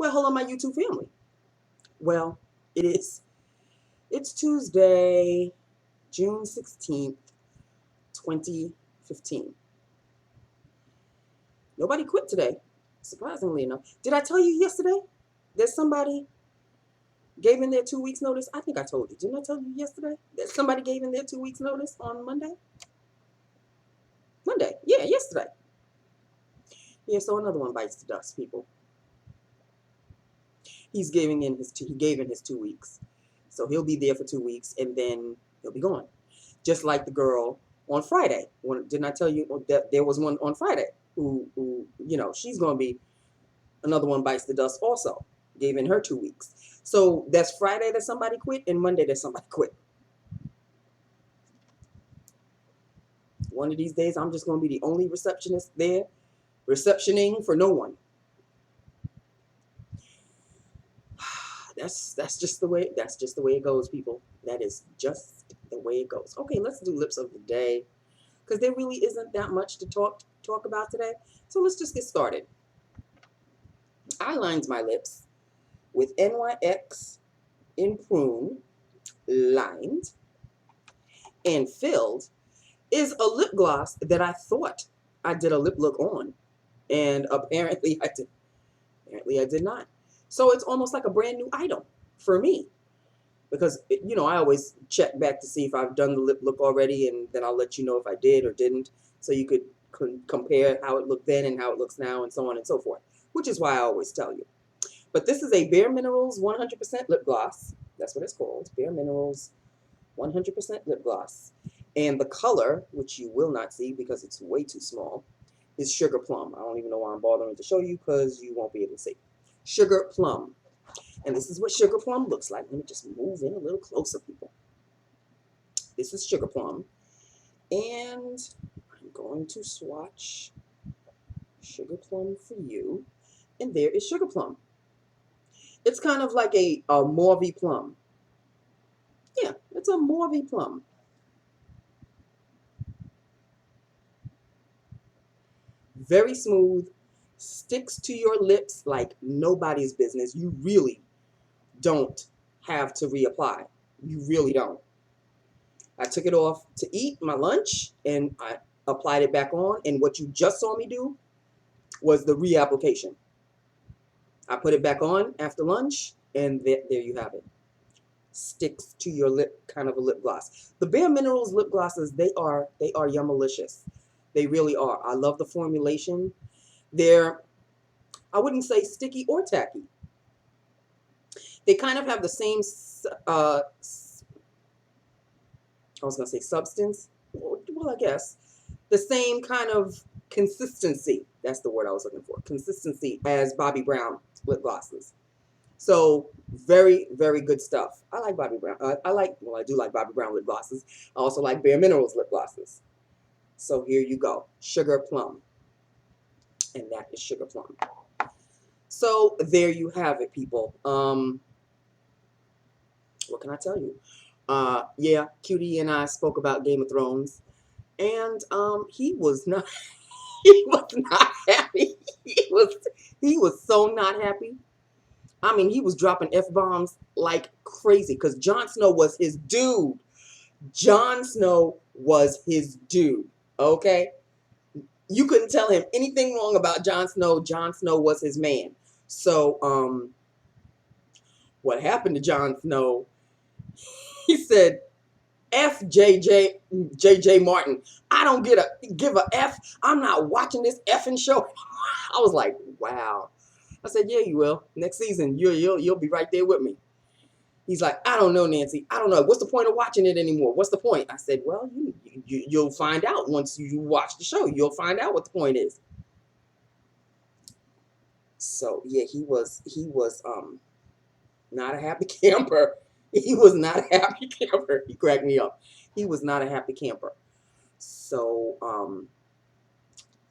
Well, hello, my YouTube family. Well, it's Tuesday, June 16th, 2015. Nobody quit today, surprisingly enough. Did I tell you yesterday that somebody gave in their 2 weeks notice? I think I told you. Didn't I tell you yesterday that somebody gave in their 2 weeks notice on Monday? Monday, yeah, yesterday. Yeah, so another one bites the dust, people. He gave in his 2 weeks. So he'll be there for 2 weeks and then he'll be gone. Just like the girl on Friday. Didn't I tell you that there was one on Friday who she's going to be another one bites the dust also. Gave in her 2 weeks. So that's Friday that somebody quit and Monday that somebody quit. One of these days I'm just going to be the only receptionist there, receptioning for no one. That's just the way it goes, people. That is just the way it goes. Okay, let's do lips of the day, because there really isn't that much to talk about today. So let's just get started. I lined my lips with NYX in Prune, lined, and filled is a lip gloss that I thought I did a lip look on, and apparently I did. Apparently I did not. So it's almost like a brand new item for me, because I always check back to see if I've done the lip look already, and then I'll let you know if I did or didn't, so you could compare how it looked then and how it looks now, and so on and so forth, which is why I always tell you. But this is a Bare Minerals 100% lip gloss. That's what it's called, Bare Minerals 100% lip gloss. And the color, which you will not see because it's way too small, is Sugar Plum. I don't even know why I'm bothering to show you, because you won't be able to see. Sugar Plum. And this is what Sugar Plum looks like. Let me just move in a little closer, people. This is Sugar Plum. And I'm going to swatch Sugar Plum for you. And there is Sugar Plum. It's kind of like a mauvey plum. Yeah, it's a mauvey plum. Very smooth. Sticks to your lips like nobody's business. You really don't have to reapply. You really don't. I took it off to eat my lunch and I applied it back on, and what you just saw me do was the reapplication. I put it back on after lunch, and there you have it. Sticks to your lip, kind of a lip gloss. The Bare Minerals lip glosses, they are yummalicious. They really are. I love the formulation. They're, I wouldn't say sticky or tacky. They kind of have the same, I was going to say substance. Well, I guess. The same kind of consistency. That's the word I was looking for. Consistency as Bobbi Brown lip glosses. So very, very good stuff. I like Bobbi Brown. I do like Bobbi Brown lip glosses. I also like Bare Minerals lip glosses. So here you go. Sugar Plum. And that is Sugar Plum. So there you have it, people. What can I tell you? Yeah, Cutie and I spoke about Game of Thrones, and he was not he was not happy. He was so not happy. I mean, he was dropping F-bombs like crazy, because Jon Snow was his dude. Jon Snow was his dude. Okay? You couldn't tell him anything wrong about Jon Snow. Jon Snow was his man. So, what happened to Jon Snow? He said, F J.J. Martin. I don't give a F. I'm not watching this effing show. I was like, wow. I said, yeah, you will. Next season, you'll be right there with me. He's like, I don't know, Nancy. I don't know. What's the point of watching it anymore? What's the point? I said, well, you'll find out once you watch the show. You'll find out what the point is. So yeah, he was not a happy camper. He was not a happy camper. He cracked me up. He was not a happy camper. So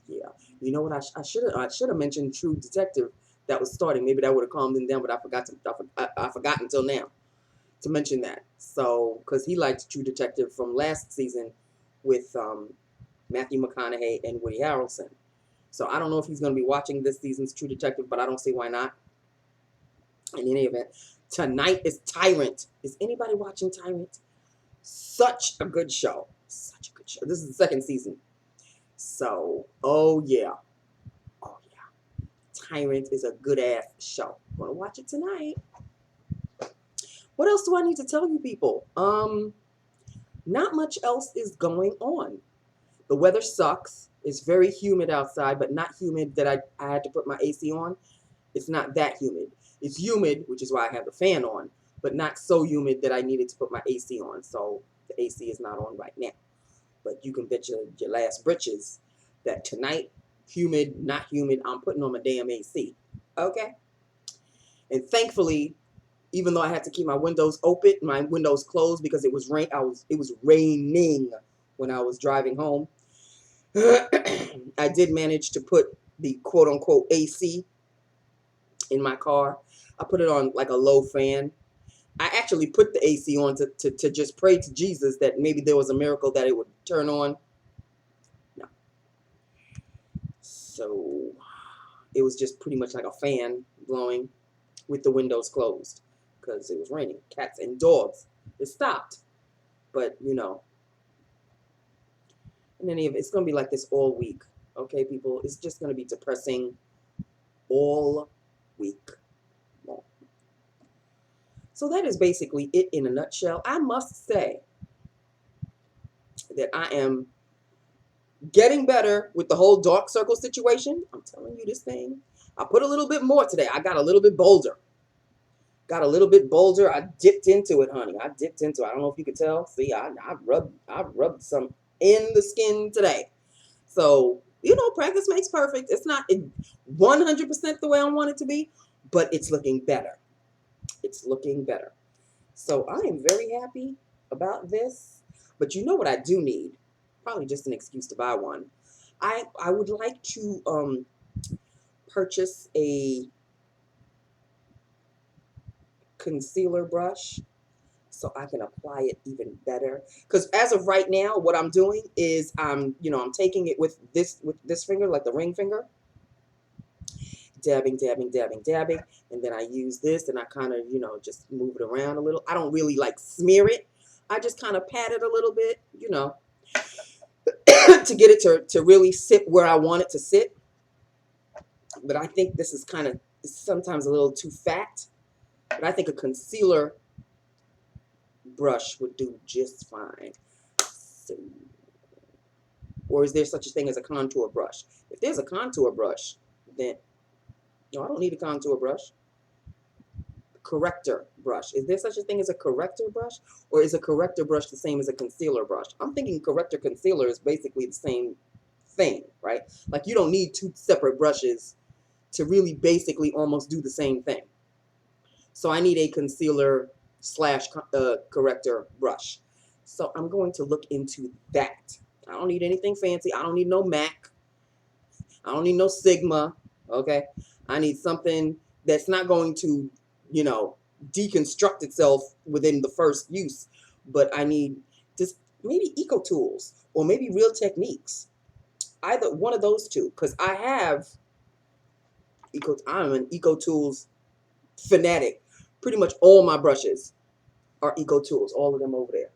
yeah, you know what? I should have mentioned True Detective that was starting. Maybe that would have calmed him down, but I forgot until now to mention that. So because he liked True Detective from last season with Matthew McConaughey and Woody Harrelson. So I don't know if he's going to be watching this season's True Detective, but I don't see why not. In any event, tonight is Tyrant. Is anybody watching Tyrant? Such a good show. Such a good show. This is the second season. So, oh yeah. Oh yeah. Tyrant is a good ass show. I'm gonna watch it tonight. What else do I need to tell you people? Not much else is going on. The weather sucks. It's very humid outside, but not humid that I had to put my AC on. It's not that humid. It's humid, which is why I have the fan on, but not so humid that I needed to put my AC on. So the AC is not on right now. But you can bet your last britches that tonight, humid, not humid, I'm putting on my damn AC. Okay? And thankfully, even though I had to keep my windows open, my windows closed because it was raining when I was driving home. I did manage to put the quote unquote AC in my car. I put it on like a low fan. I actually put the AC on to just pray to Jesus that maybe there was a miracle that it would turn on. No. So it was just pretty much like a fan blowing with the windows closed because it was raining. Cats and dogs. It stopped. But, you know, in any event, it's going to be like this all week. Okay, people? It's just going to be depressing all week long. So that is basically it in a nutshell. I must say that I am getting better with the whole dark circle situation. I'm telling you this thing. I put a little bit more today. I got a little bit bolder. I dipped into it, honey. I dipped into it. I don't know if you could tell. See, I rubbed some in the skin today. So, you know, practice makes perfect. It's not 100% the way I want it to be, but it's looking better. It's looking better. So I am very happy about this. But you know what I do need? Probably just an excuse to buy one. I would like to purchase a concealer brush so I can apply it even better. Because as of right now, what I'm doing is I'm taking it with this finger, like the ring finger, dabbing, and then I use this and I kind of, just move it around a little. I don't really like smear it. I just kind of pat it a little bit, to get it to really sit where I want it to sit. But I think this is kind of sometimes a little too fat. But I think a concealer brush would do just fine. So, or is there such a thing as a contour brush? If there's a contour brush, then no, I don't need a contour brush. Corrector brush. Is there such a thing as a corrector brush? Or is a corrector brush the same as a concealer brush? I'm thinking corrector concealer is basically the same thing, right? Like you don't need two separate brushes to really basically almost do the same thing. So I need a concealer / corrector brush. So I'm going to look into that. I don't need anything fancy. I don't need no MAC. I don't need no Sigma. Okay. I need something that's not going to, deconstruct itself within the first use. But I need just maybe Eco Tools or maybe Real Techniques. Either one of those two. Because I'm an Eco Tools fanatic. Pretty much all my brushes are Eco Tools. All of them over there.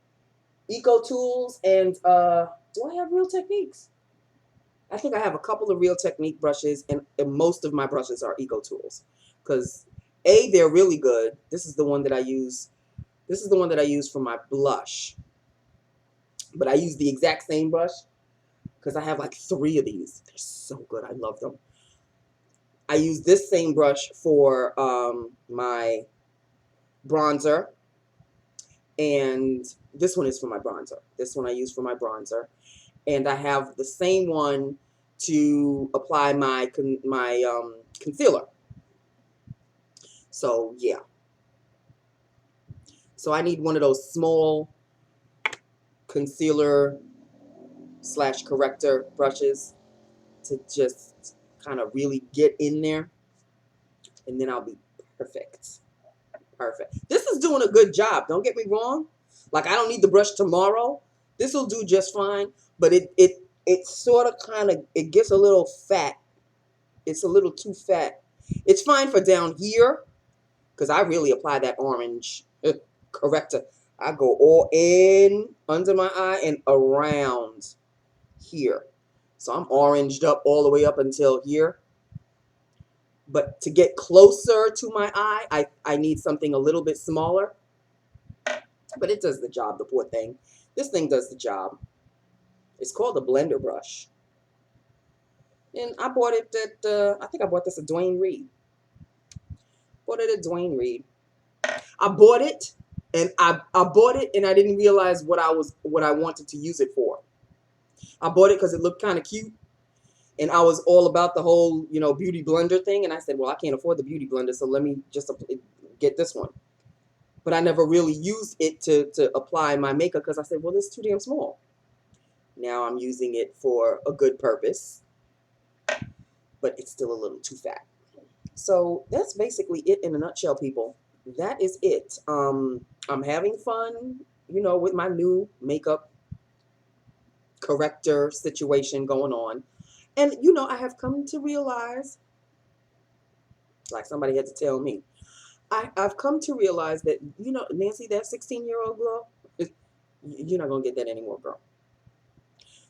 Eco Tools and do I have Real Techniques? I think I have a couple of Real Technique brushes and most of my brushes are Eco Tools. Because they're really good. This is the one that I use. This is the one that I use for my blush. But I use the exact same brush because I have like 3 of these. They're so good. I love them. I use this same brush for my bronzer. And this one is for my bronzer. This one I use for my bronzer. And I have the same one to apply my concealer. So, yeah. So I need one of those small concealer / corrector brushes to just kind of really get in there. And then I'll be perfect. Perfect. This is doing a good job. Don't get me wrong. Like, I don't need the brush tomorrow. This will do just fine. But it sort of kind of, it gets a little fat. It's a little too fat. It's fine for down here. because I really apply that orange corrector. I go all in under my eye and around here. So I'm oranged up all the way up until here. But to get closer to my eye, I need something a little bit smaller. But it does the job, the poor thing. This thing does the job. It's called a blender brush. And I bought it at, I think I bought this at Dwayne Reed. Bought it at Dwayne Reed. I bought it, and I bought it, and I didn't realize what I wanted to use it for. I bought it because it looked kind of cute, and I was all about the whole, you know, beauty blender thing. And I said, well, I can't afford the beauty blender, so let me just get this one. But I never really used it to apply my makeup because I said, well, it's too damn small. Now I'm using it for a good purpose, but it's still a little too fat. So that's basically it in a nutshell, people. That is it. I'm having fun, you know, with my new makeup corrector situation going on. And, you know, I have come to realize, like somebody had to tell me, I've come to realize that, you know, Nancy, that 16-year-old glow, you're not going to get that anymore, girl.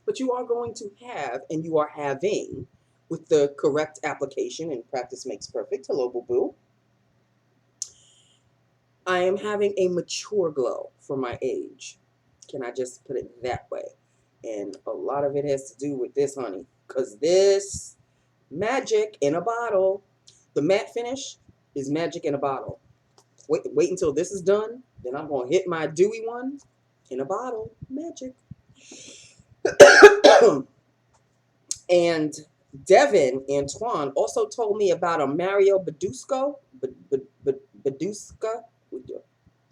But you are going to have, and you are having, with the correct application, and practice makes perfect. Hello, boo-boo. I am having a mature glow for my age. Can I just put it that way? And a lot of it has to do with this, honey. Because this magic in a bottle, the matte finish is magic in a bottle. Wait until this is done. Then I'm going to hit my dewy one in a bottle. Magic. And Devin Antoine also told me about a Mario Badusco. Badusca.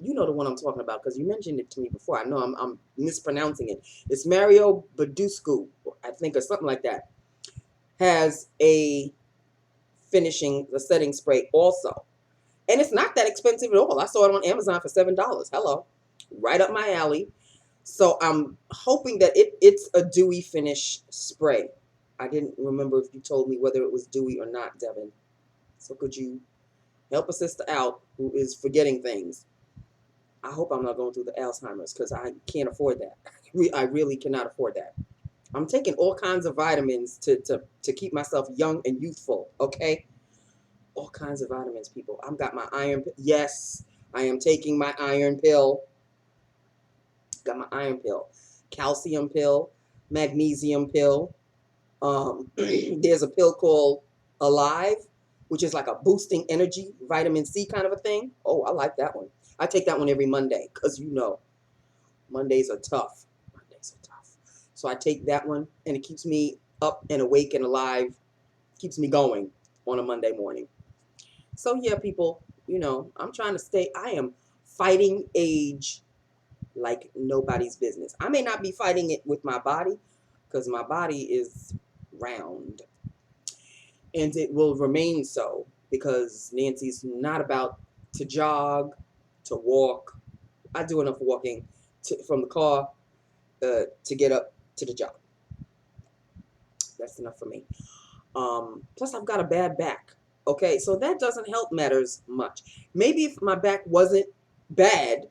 You know the one I'm talking about because you mentioned it to me before. I know I'm mispronouncing it. It's Mario Baduscu, I think, or something like that. Has a setting spray also. And it's not that expensive at all. I saw it on Amazon for $7. Hello. Right up my alley. So I'm hoping that it's a dewy finish spray. I didn't remember if you told me whether it was dewy or not, Devin. So could you help a sister out who is forgetting things? I hope I'm not going through the Alzheimer's because I can't afford that. I really cannot afford that. I'm taking all kinds of vitamins to keep myself young and youthful, okay? All kinds of vitamins, people. I've got my iron. Yes, I am taking my iron pill. Got my iron pill. Calcium pill. Magnesium pill. There's a pill called Alive, which is like a boosting energy, vitamin C kind of a thing. Oh, I like that one. I take that one every Monday because, you know, Mondays are tough. Mondays are tough. So I take that one, and it keeps me up and awake and alive. Keeps me going on a Monday morning. So, yeah, people, you know, I'm trying to stay. I am fighting age like nobody's business. I may not be fighting it with my body because my body is round. And it will remain so because Nancy's not about to jog, to walk. I do enough walking from the car to get up to the job. That's enough for me. Plus, I've got a bad back. Okay, so that doesn't help matters much. Maybe if my back wasn't bad,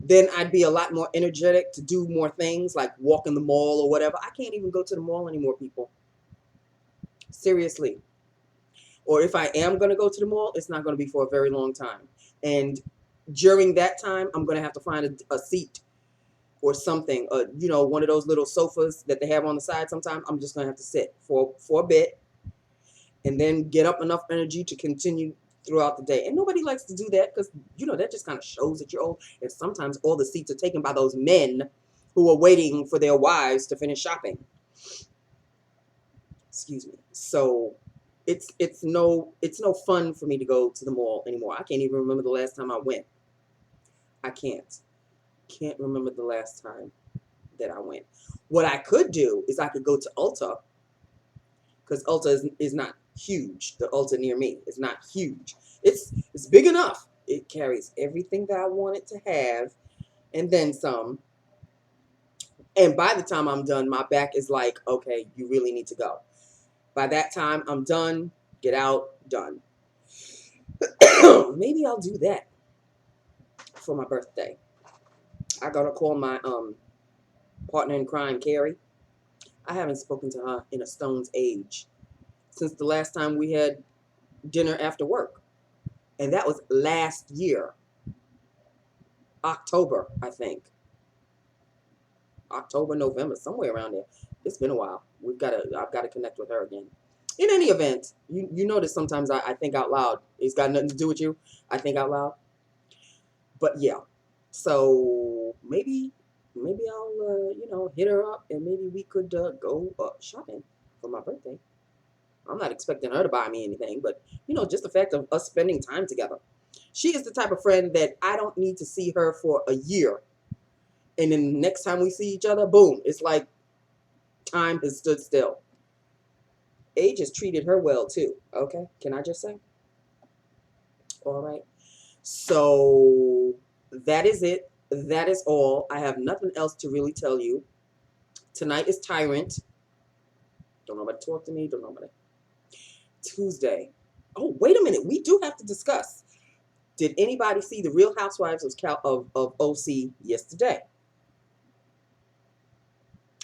then I'd be a lot more energetic to do more things like walk in the mall or whatever. I can't even go to the mall anymore, people. Seriously. Or if I am going to go to the mall, it's not going to be for a very long time. And during that time, I'm going to have to find a seat or something, you know, one of those little sofas that they have on the side sometimes. I'm just going to have to sit for a bit and then get up enough energy to continue throughout the day. And nobody likes to do that because, you know, that just kind of shows that you're old. And sometimes all the seats are taken by those men who are waiting for their wives to finish shopping. Excuse me. So it's no fun for me to go to the mall anymore. I can't even remember the last time I went. I can't remember the last time that I went. What I could do is I could go to Ulta because Ulta is not huge. The Ulta near me is not huge. It's big enough. It carries everything that I want it to have and then some. And by the time I'm done, my back is like, okay, you really need to go. By that time, I'm done. Get out. Done. Maybe I'll do that for my birthday. I gotta call my partner in crime, Carrie. I haven't spoken to her in a stone's age since the last time we had dinner after work. And that was last year, October, I think. October, November, somewhere around there. It's been a while. I've got to connect with her again. In any event, you notice sometimes I think out loud. It's got nothing to do with you. I think out loud. But yeah, so maybe I'll hit her up and maybe we could go shopping for my birthday. I'm not expecting her to buy me anything, but just the fact of us spending time together. She is the type of friend that I don't need to see her for a year, and then the next time we see each other, boom, it's like time has stood still. Age has treated her well too. Okay, can I just say? All right. So that is it. That is all. I have nothing else to really tell you. Tonight is Tyrant. Don't nobody talk to me. Don't nobody. Tuesday. Oh, wait a minute. We do have to discuss. Did anybody see the Real Housewives of OC yesterday?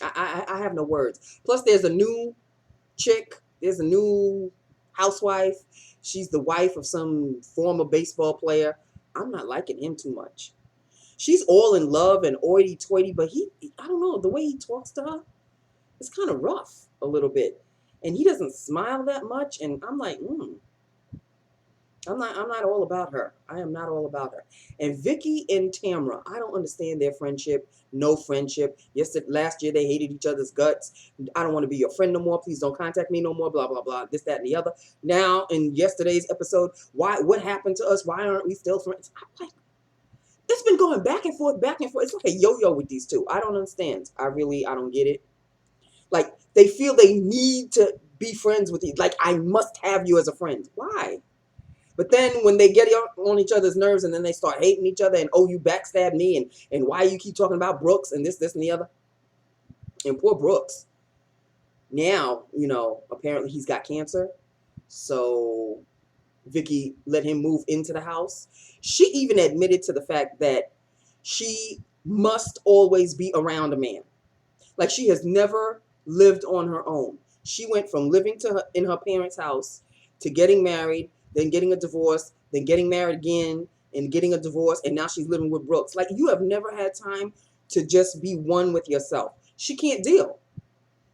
I have no words. Plus, there's a new chick. There's a new housewife. She's the wife of some former baseball player. I'm not liking him too much. She's all in love and hoity-toity, but I don't know, the way he talks to her, it's kind of rough a little bit. And he doesn't smile that much, and I'm like, I'm not all about her. I am not all about her. And Vicky and Tamra, I don't understand their friendship. No friendship. Last year they hated each other's guts. I don't want to be your friend no more. Please don't contact me no more. Blah, blah, blah. This, that, and the other. Now, in yesterday's episode, what happened to us? Why aren't we still friends? I'm like, it's been going back and forth, back and forth. It's like a yo-yo with these two. I don't understand. I don't get it. Like, they feel they need to be friends with you. Like, I must have you as a friend. Why? But then when they get on each other's nerves and then they start hating each other and, oh, you backstabbed me and why you keep talking about Brooks and this, and the other. And poor Brooks. Now, apparently he's got cancer. So Vicky let him move into the house. She even admitted to the fact that she must always be around a man. Like, she has never lived on her own. She went from living in her parents' house to getting married, then getting a divorce, then getting married again, and getting a divorce, and now she's living with Brooks. Like, you have never had time to just be one with yourself. She can't deal.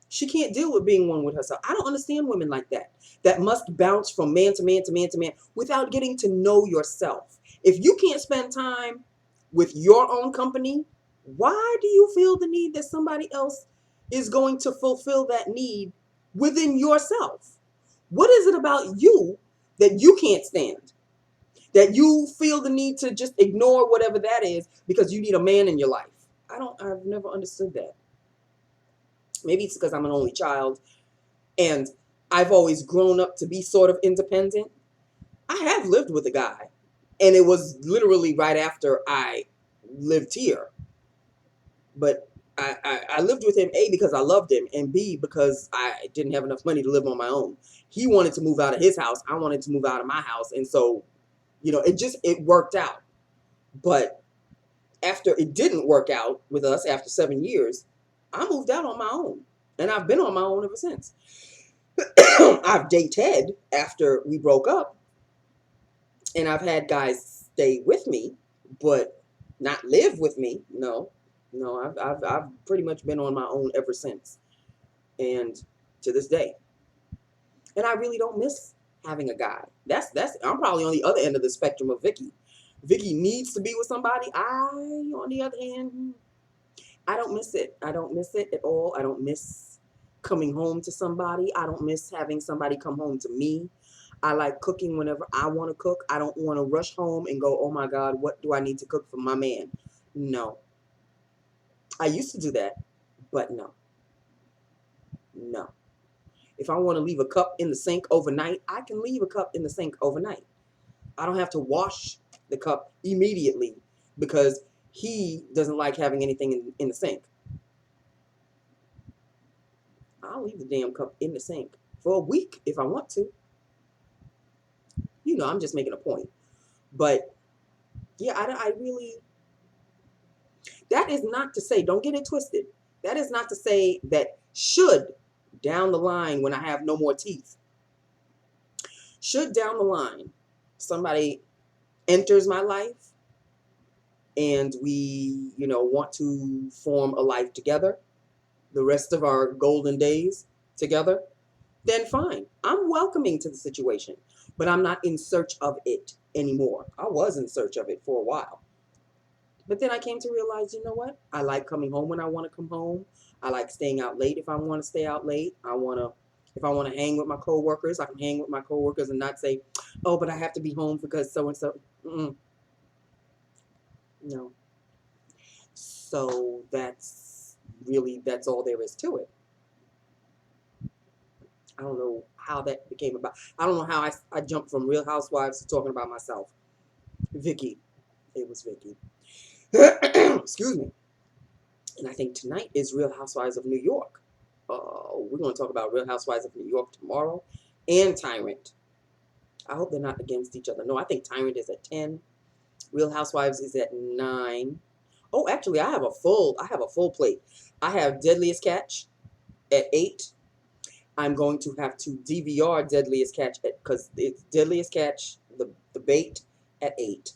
She can't deal with being one with herself. I don't understand women like that must bounce from man to man to man to man without getting to know yourself. If you can't spend time with your own company, why do you feel the need that somebody else is going to fulfill that need within yourself? What is it about you that you can't stand? That you feel the need to just ignore whatever that is because you need a man in your life? I've never understood that. Maybe it's because I'm an only child and I've always grown up to be sort of independent. I have lived with a guy, and it was literally right after I lived here. But I lived with him, A, because I loved him, and B, because I didn't have enough money to live on my own. He wanted to move out of his house. I wanted to move out of my house. And so, it worked out. But after it didn't work out with us after 7 years, I moved out on my own. And I've been on my own ever since. I've dated after we broke up. And I've had guys stay with me, but not live with me. No, I've pretty much been on my own ever since, and to this day. And I really don't miss having a guy. That's I'm probably on the other end of the spectrum of Vicky. Vicky needs to be with somebody. On the other hand, I don't miss it. I don't miss it at all. I don't miss coming home to somebody. I don't miss having somebody come home to me. I like cooking whenever I want to cook. I don't want to rush home and go, oh my God, what do I need to cook for my man? No. I used to do that, but no. No. If I want to leave a cup in the sink overnight, I can leave a cup in the sink overnight. I don't have to wash the cup immediately because he doesn't like having anything in the sink. I'll leave the damn cup in the sink for a week if I want to. I'm just making a point. But yeah, I really, that is not to say, don't get it twisted. That is not to say that should down the line when I have no more teeth, should down the line somebody enters my life and we, want to form a life together, the rest of our golden days together, then fine. I'm welcoming to the situation, but I'm not in search of it anymore. I was in search of it for a while. But then I came to realize, you know what? I like coming home when I want to come home. I like staying out late if I want to stay out late. If I want to hang with my coworkers, I can hang with my coworkers and not say, oh, but I have to be home because so-and-so. No. So that's all there is to it. I don't know how that became about. I don't know how I jumped from Real Housewives to talking about myself. Vicky. It was Vicky. Excuse me. And I think tonight is Real Housewives of New York. We're going to talk about Real Housewives of New York tomorrow and Tyrant. I hope they're not against each other. No, I think Tyrant is at 10. Real Housewives is at 9. Oh, actually, I have a full plate. I have Deadliest Catch at 8. I'm going to have to DVR Deadliest Catch because it's Deadliest Catch, the bait at 8.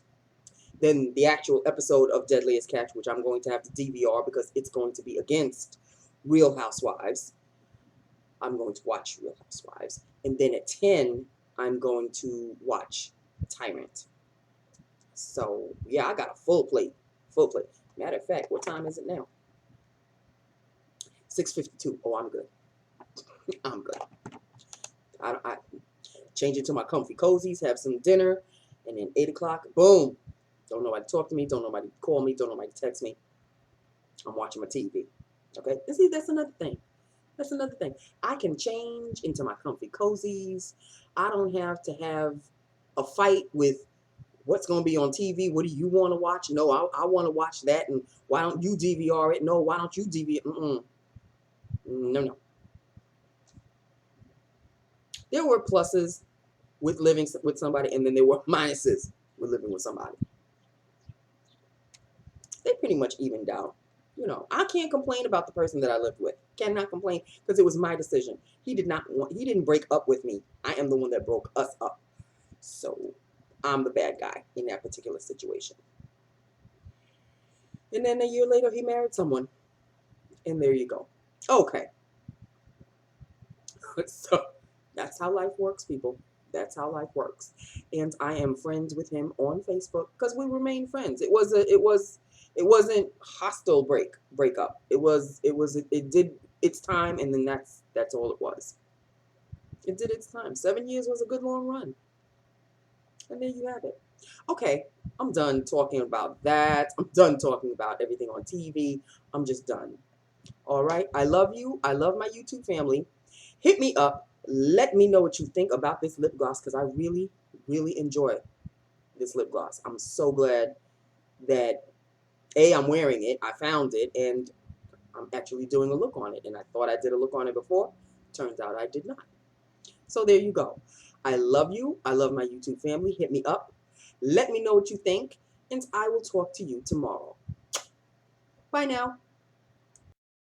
Then the actual episode of Deadliest Catch, which I'm going to have to DVR because it's going to be against Real Housewives. I'm going to watch Real Housewives. And then at 10, I'm going to watch Tyrant. So, yeah, I got a full plate. Full plate. Matter of fact, what time is it now? 6:52. Oh, I'm good. I'm good. I change it to my comfy cozies, have some dinner, and then 8 o'clock, boom. Don't nobody talk to me. Don't nobody call me. Don't nobody text me. I'm watching my TV. Okay? And see, that's another thing. That's another thing. I can change into my comfy cozies. I don't have to have a fight with what's going to be on TV. What do you want to watch? No, I want to watch that. And why don't you DVR it? No, why don't you DVR it? No. There were pluses with living with somebody, and then there were minuses with living with somebody. They pretty much evened out. I can't complain about the person that I lived with. Cannot complain because it was my decision. He didn't break up with me. I am the one that broke us up. So I'm the bad guy in that particular situation. And then a year later, he married someone. And there you go. Okay. So that's how life works, people. That's how life works. And I am friends with him on Facebook because we remain friends. It wasn't hostile breakup. It did its time, and then that's all it was. It did its time. 7 years was a good long run. And there you have it. Okay, I'm done talking about that. I'm done talking about everything on TV. I'm just done. All right. I love you. I love my YouTube family. Hit me up. Let me know what you think about this lip gloss because I really, really enjoy this lip gloss. I'm so glad that I'm wearing it. I found it and I'm actually doing a look on it. And I thought I did a look on it before. Turns out I did not. So there you go. I love you. I love my YouTube family. Hit me up. Let me know what you think. And I will talk to you tomorrow. Bye now.